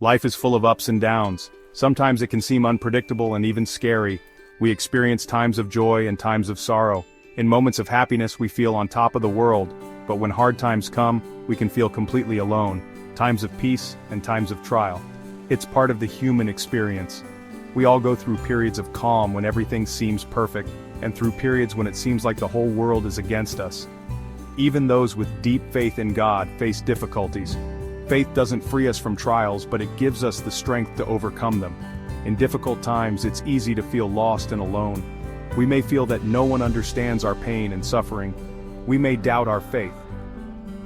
Life is full of ups and downs. Sometimes it can seem unpredictable and even scary. We experience times of joy and times of sorrow. In moments of happiness we feel on top of the world, but when hard times come, we can feel completely alone. Times of peace and times of trial. It's part of the human experience. We all go through periods of calm when everything seems perfect, and through periods when it seems like the whole world is against us. Even those with deep faith in God face difficulties. Faith doesn't free us from trials, but it gives us the strength to overcome them. In difficult times, it's easy to feel lost and alone. We may feel that no one understands our pain and suffering. We may doubt our faith.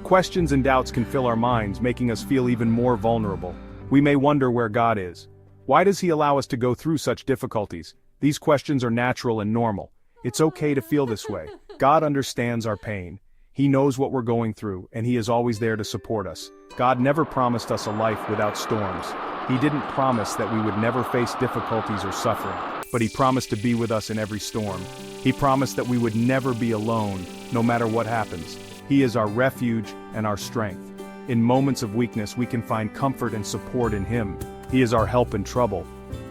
Questions and doubts can fill our minds, making us feel even more vulnerable. We may wonder where God is. Why does He allow us to go through such difficulties? These questions are natural and normal. It's okay to feel this way. God understands our pain. He knows what we're going through, and He is always there to support us. God never promised us a life without storms. He didn't promise that we would never face difficulties or suffering, but He promised to be with us in every storm. He promised that we would never be alone, no matter what happens. He is our refuge and our strength. In moments of weakness, we can find comfort and support in Him. He is our help in trouble.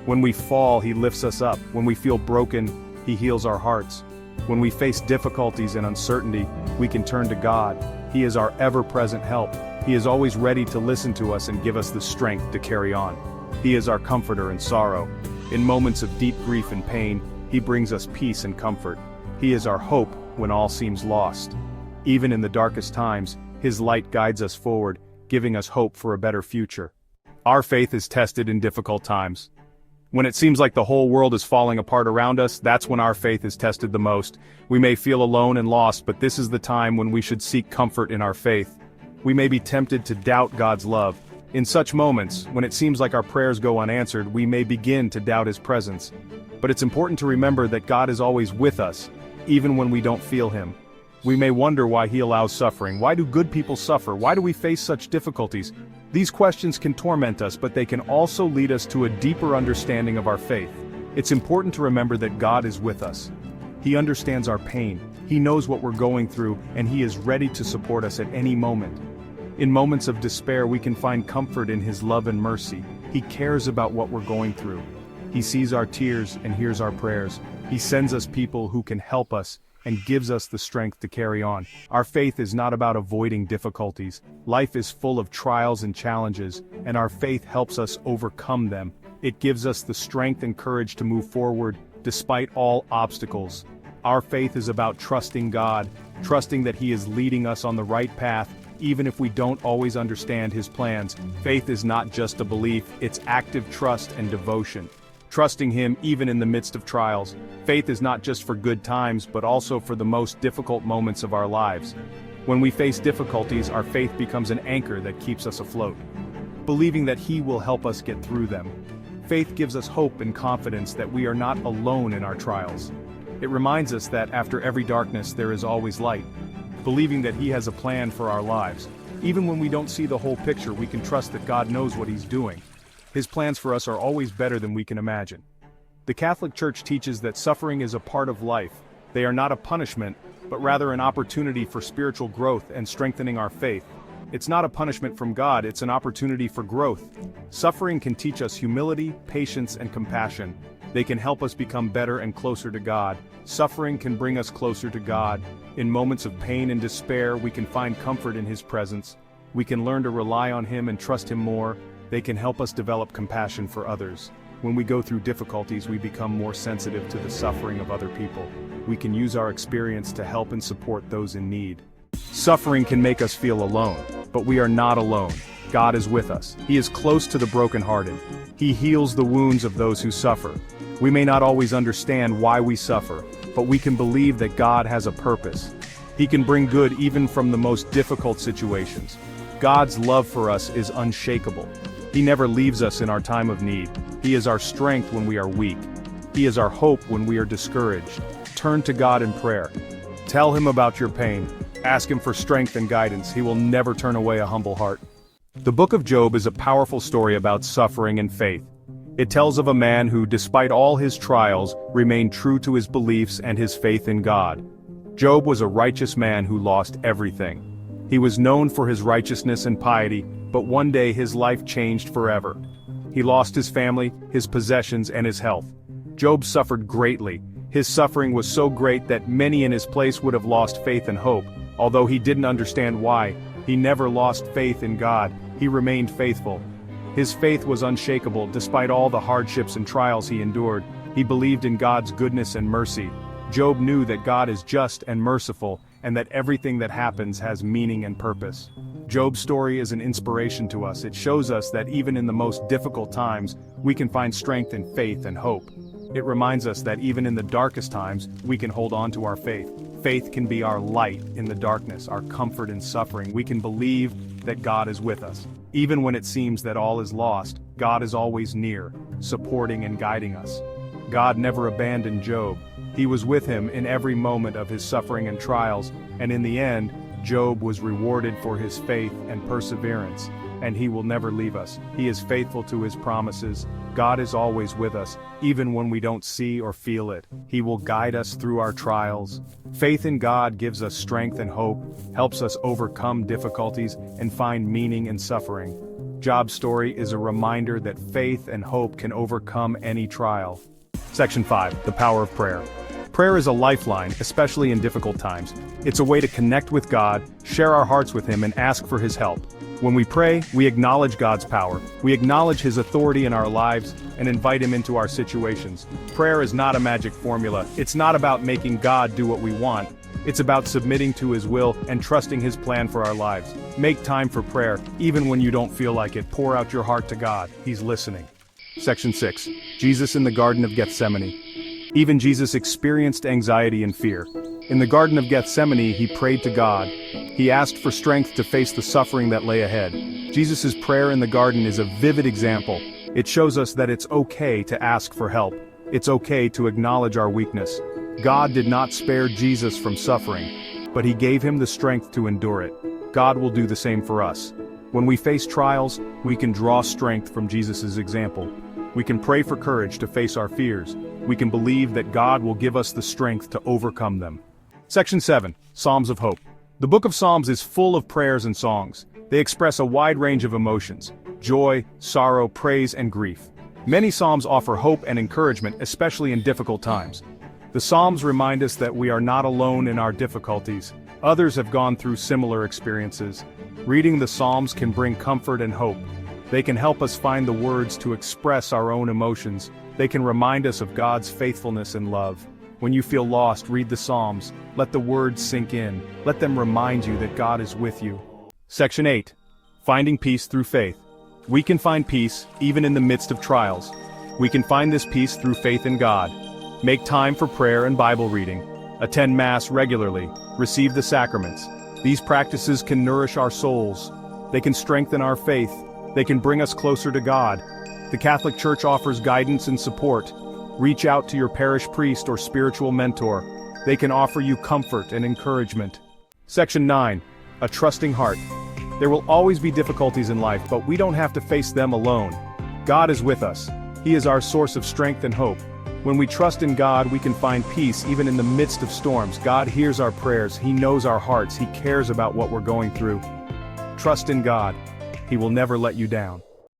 When we fall, He lifts us up. When we feel broken, He heals our hearts. When we face difficulties and uncertainty, we can turn to God. He is our ever-present help. He is always ready to listen to us and give us the strength to carry on. He is our comforter in sorrow. In moments of deep grief and pain, He brings us peace and comfort. He is our hope when all seems lost. Even in the darkest times, His light guides us forward, giving us hope for a better future. Our faith is tested in difficult times. When it seems like the whole world is falling apart around us, that's when our faith is tested the most. We may feel alone and lost, but this is the time when we should seek comfort in our faith. We may be tempted to doubt God's love. In such moments, when it seems like our prayers go unanswered, we may begin to doubt His presence. But it's important to remember that God is always with us, even when we don't feel Him. We may wonder why He allows suffering. Why do good people suffer? Why do we face such difficulties? These questions can torment us, but they can also lead us to a deeper understanding of our faith. It's important to remember that God is with us. He understands our pain. He knows what we're going through, and He is ready to support us at any moment. In moments of despair, we can find comfort in His love and mercy. He cares about what we're going through. He sees our tears and hears our prayers. He sends us people who can help us and gives us the strength to carry on. Our faith is not about avoiding difficulties. Life is full of trials and challenges, and our faith helps us overcome them. It gives us the strength and courage to move forward, despite all obstacles. Our faith is about trusting God, trusting that He is leading us on the right path, even if we don't always understand His plans. Faith is not just a belief, it's active trust and devotion. Trusting Him even in the midst of trials. Faith is not just for good times, but also for the most difficult moments of our lives. When we face difficulties, our faith becomes an anchor that keeps us afloat, believing that He will help us get through them. Faith gives us hope and confidence that we are not alone in our trials. It reminds us that after every darkness there is always light, believing that He has a plan for our lives. Even when we don't see the whole picture, we can trust that God knows what He's doing. His plans for us are always better than we can imagine. The Catholic Church teaches that suffering is a part of life. They are not a punishment, but rather an opportunity for spiritual growth and strengthening our faith. It's not a punishment from God, it's an opportunity for growth. Suffering can teach us humility, patience, and compassion. They can help us become better and closer to God. Suffering can bring us closer to God. In moments of pain and despair, we can find comfort in His presence. We can learn to rely on Him and trust Him more. They can help us develop compassion for others. When we go through difficulties, we become more sensitive to the suffering of other people. We can use our experience to help and support those in need. Suffering can make us feel alone, but we are not alone. God is with us. He is close to the brokenhearted. He heals the wounds of those who suffer. We may not always understand why we suffer, but we can believe that God has a purpose. He can bring good even from the most difficult situations. God's love for us is unshakable. He never leaves us in our time of need. He is our strength when we are weak. He is our hope when we are discouraged. Turn to God in prayer. Tell Him about your pain. Ask Him for strength and guidance. He will never turn away a humble heart. The book of Job is a powerful story about suffering and faith. It tells of a man who, despite all his trials, remained true to his beliefs and his faith in God. Job was a righteous man who lost everything. He was known for his righteousness and piety, but one day his life changed forever. He lost his family, his possessions, and his health. Job suffered greatly. His suffering was so great that many in his place would have lost faith and hope. Although he didn't understand why, he never lost faith in God. He remained faithful. His faith was unshakable despite all the hardships and trials he endured. He believed in God's goodness and mercy. Job knew that God is just and merciful, and that everything that happens has meaning and purpose. Job's story is an inspiration to us. It shows us that even in the most difficult times, we can find strength in faith and hope. It reminds us that even in the darkest times, we can hold on to our faith. Faith can be our light in the darkness, our comfort in suffering. We can believe that God is with us. Even when it seems that all is lost, God is always near, supporting and guiding us. God never abandoned Job. He was with him in every moment of his suffering and trials, and in the end, Job was rewarded for his faith and perseverance, and he will never leave us. He is faithful to his promises. God is always with us, even when we don't see or feel it. He will guide us through our trials. Faith in God gives us strength and hope, helps us overcome difficulties, and find meaning in suffering. Job's story is a reminder that faith and hope can overcome any trial. Section 5. The Power of Prayer. Prayer is a lifeline, especially in difficult times. It's a way to connect with God, share our hearts with Him, and ask for His help. When we pray, we acknowledge God's power. We acknowledge His authority in our lives and invite Him into our situations. Prayer is not a magic formula. It's not about making God do what we want. It's about submitting to His will and trusting His plan for our lives. Make time for prayer, even when you don't feel like it. Pour out your heart to God. He's listening. Section 6. Jesus in the Garden of Gethsemane. Even Jesus experienced anxiety and fear. In the Garden of Gethsemane, he prayed to God. He asked for strength to face the suffering that lay ahead. Jesus' prayer in the garden is a vivid example. It shows us that it's okay to ask for help. It's okay to acknowledge our weakness. God did not spare Jesus from suffering, but He gave Him the strength to endure it. God will do the same for us. When we face trials, we can draw strength from Jesus' example. We can pray for courage to face our fears. We can believe that God will give us the strength to overcome them. Section 7. Psalms of Hope. The book of Psalms is full of prayers and songs. They express a wide range of emotions: joy, sorrow, praise, and grief. Many psalms offer hope and encouragement, especially in difficult times. The Psalms remind us that we are not alone in our difficulties. Others have gone through similar experiences. Reading the Psalms can bring comfort and hope. They can help us find the words to express our own emotions. They can remind us of God's faithfulness and love. When you feel lost, read the Psalms. Let the words sink in. Let them remind you that God is with you. Section 8. Finding peace through faith. We can find peace even in the midst of trials. We can find this peace through faith in God. Make time for prayer and Bible reading. Attend Mass regularly. Receive the sacraments. These practices can nourish our souls. They can strengthen our faith. They can bring us closer to God. The Catholic Church offers guidance and support. Reach out to your parish priest or spiritual mentor. They can offer you comfort and encouragement. Section 9. A trusting heart. There will always be difficulties in life, but we don't have to face them alone. God is with us. He is our source of strength and hope. When we trust in God, we can find peace even in the midst of storms. God hears our prayers. He knows our hearts. He cares about what we're going through. Trust in God. He will never let you down.